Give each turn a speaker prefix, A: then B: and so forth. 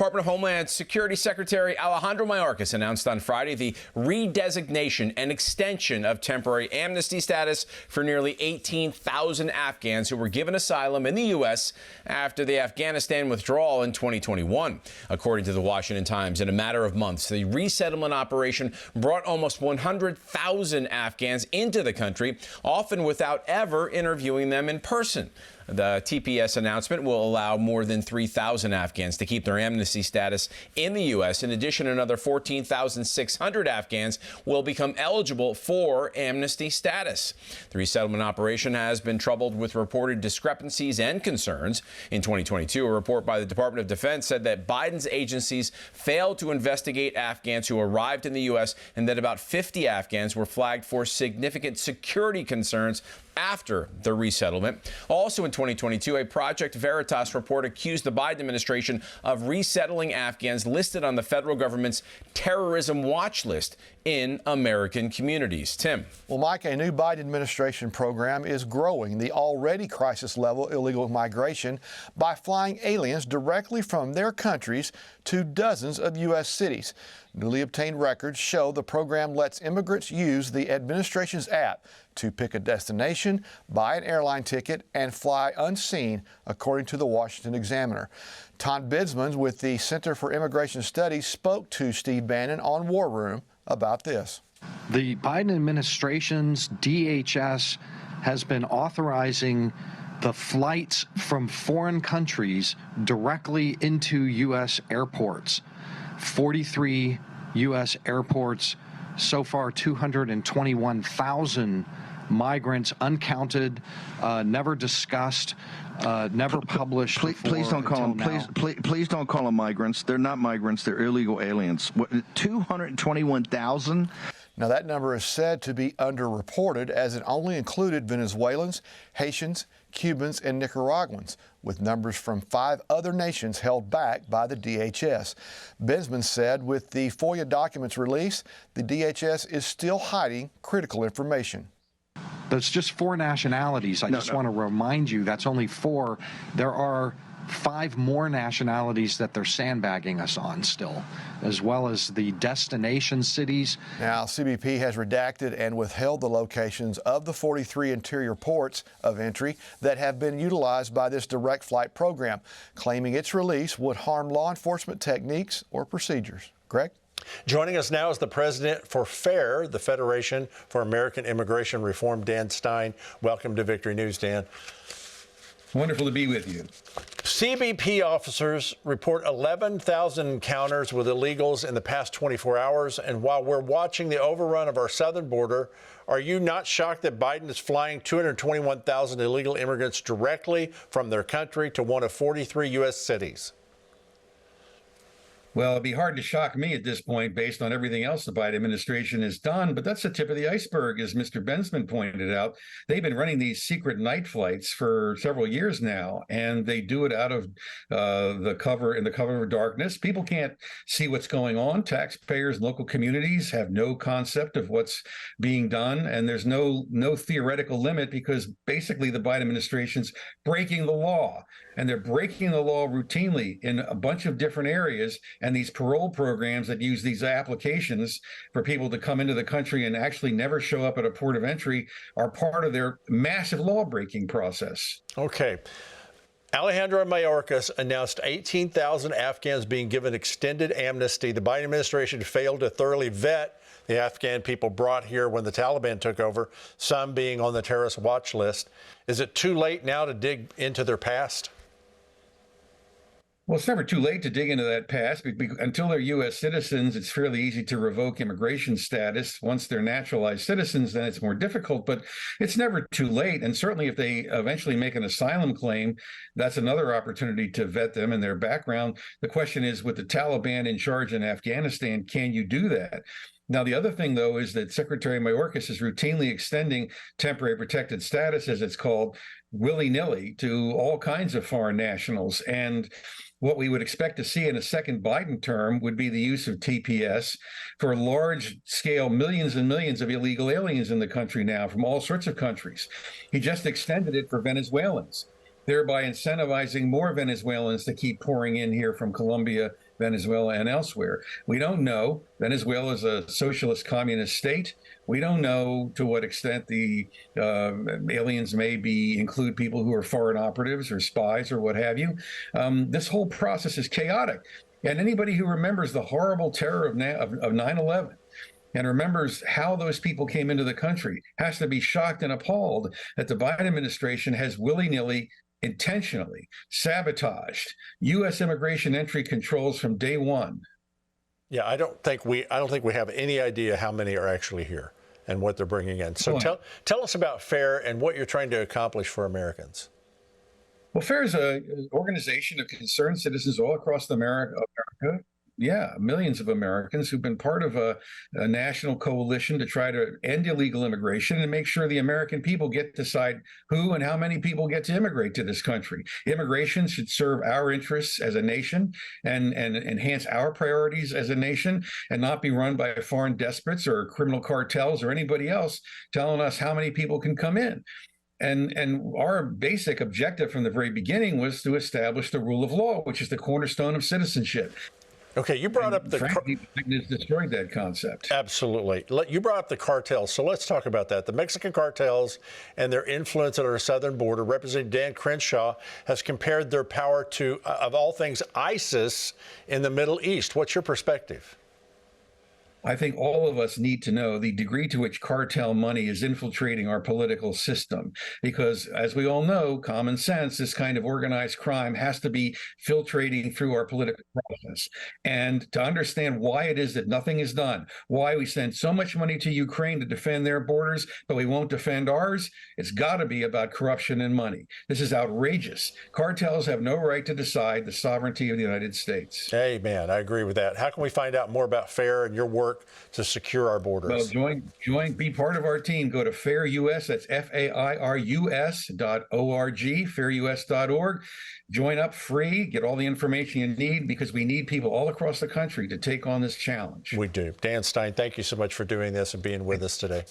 A: Department of Homeland Security Secretary Alejandro Mayorkas announced on Friday the redesignation and extension of temporary amnesty status for nearly 18,000 Afghans who were given asylum in the U.S. after the Afghanistan withdrawal in 2021. According to the Washington Times, in a matter of months, the resettlement operation brought almost 100,000 Afghans into the country, often without ever interviewing them in person. The TPS announcement will allow more than 3,000 Afghans to keep their amnesty status in the U.S. In addition, another 14,600 Afghans will become eligible for amnesty status. The resettlement operation has been troubled with reported discrepancies and concerns. In 2022, a report by the Department of Defense said that Biden's agencies failed to investigate Afghans who arrived in the U.S. and that about 50 Afghans were flagged for significant security concerns after the resettlement. Also in 2022, a Project Veritas report accused the Biden administration of resettling Afghans listed on the federal government's terrorism watch list in American communities. Tim.
B: Well, Mike, a new Biden administration program is growing the already crisis level illegal migration by flying aliens directly from their countries to dozens of U.S. cities. Newly obtained records show the program lets immigrants use the administration's app to pick a destination, buy an airline ticket, and fly unseen, according to the Washington Examiner. Todd Bidsman with the Center for Immigration Studies spoke to Steve Bannon on War Room about this.
C: The Biden administration's DHS has been authorizing the flights from foreign countries directly into U.S. airports. 43 U.S. airports, so far 221,000 migrants, uncounted, never discussed, never published.
D: Please don't call them. Please don't call them migrants. They're not migrants. They're illegal aliens. 221,000.
B: Now, that number is said to be underreported as it only included Venezuelans, Haitians, Cubans, and Nicaraguans, with numbers from 5 other nations held back by the DHS. Bidsman said with the FOIA documents released, the DHS is still hiding critical information.
C: That's just 4 nationalities. I just want to remind you that's only 4. There are 5 more nationalities that they're sandbagging us on still, as well as the destination cities.
B: Now, CBP has redacted and withheld the locations of the 43 interior ports of entry that have been utilized by this direct flight program, claiming its release would harm law enforcement techniques or procedures. Greg?
E: Joining us now is the president for FAIR, the Federation for American Immigration Reform, Dan Stein. Welcome to Victory News, Dan.
F: Wonderful to be with you.
E: CBP officers report 11,000 encounters with illegals in the past 24 hours. And while we're watching the overrun of our southern border, are you not shocked that Biden is flying 221,000 illegal immigrants directly from their country to one of 43 U.S. cities?
F: Well, it'd be hard to shock me at this point based on everything else the Biden administration has done, but that's the tip of the iceberg, as Mr. Bensman pointed out. They've been running these secret night flights for several years now, and they do it out of the cover of darkness. People can't see what's going on. Taxpayers and local communities have no concept of what's being done, and there's no theoretical limit because basically the Biden administration's breaking the law, and they're breaking the law routinely in a bunch of different areas. And these parole programs that use these applications for people to come into the country and actually never show up at a port of entry are part of their massive law-breaking process.
E: Okay. Alejandro Mayorkas announced 18,000 Afghans being given extended amnesty. The Biden administration failed to thoroughly vet the Afghan people brought here when the Taliban took over, some being on the terrorist watch list. Is it too late now to dig into their past?
F: Well, it's never too late to dig into that past. Until they're U.S. citizens, it's fairly easy to revoke immigration status. Once they're naturalized citizens, then it's more difficult, but it's never too late. And certainly if they eventually make an asylum claim, that's another opportunity to vet them and their background. The question is, with the Taliban in charge in Afghanistan, can you do that? Now, the other thing, though, is that Secretary Mayorkas is routinely extending temporary protected status, as it's called, willy-nilly to all kinds of foreign nationals. And what we would expect to see in a second Biden term would be the use of TPS for large-scale millions and millions of illegal aliens in the country now from all sorts of countries. He just extended it for Venezuelans. thereby incentivizing more Venezuelans to keep pouring in here from Colombia, Venezuela, and elsewhere. We don't know. Venezuela is a socialist communist state. We don't know to what extent the aliens may include people who are foreign operatives or spies or what have you. This whole process is chaotic. And anybody who remembers the horrible terror of 9/11 and remembers how those people came into the country has to be shocked and appalled that the Biden administration has willy-nilly, intentionally sabotaged U.S. immigration entry controls from day one.
E: Yeah, I don't think we have any idea how many are actually here and what they're bringing in. So tell us about FAIR and what you're trying to accomplish for Americans.
F: Well, FAIR is an organization of concerned citizens all across America. Yeah, millions of Americans who've been part of a national coalition to try to end illegal immigration and make sure the American people get to decide who and how many people get to immigrate to this country. Immigration should serve our interests as a nation and enhance our priorities as a nation and not be run by foreign despots or criminal cartels or anybody else telling us how many people can come in. And our basic objective from the very beginning was to establish the rule of law, which is the cornerstone of citizenship.
E: Okay, you brought up the
F: frankly, Biden has destroyed that concept.
E: Absolutely. You brought up the cartels, so let's talk about that. The Mexican cartels and their influence at our southern border. Representative Dan Crenshaw has compared their power to, of all things, ISIS in the Middle East. What's your perspective?
F: I think all of us need to know the degree to which cartel money is infiltrating our political system, because as we all know, common sense, this kind of organized crime has to be filtrating through our political process. And to understand why it is that nothing is done, why we send so much money to Ukraine to defend their borders, but we won't defend ours, it's got to be about corruption and money. This is outrageous. Cartels have no right to decide the sovereignty of the United States.
E: Amen. I agree with that. How can we find out more about FAIR and your work to secure our borders?
F: Well, be part of our team. Go to FAIRUS, that's FAIRUS.org, fairus.org. Join up free, get all the information you need, because we need people all across the country to take on this challenge.
E: We do. Dan Stein, thank you so much for doing this and being with us today.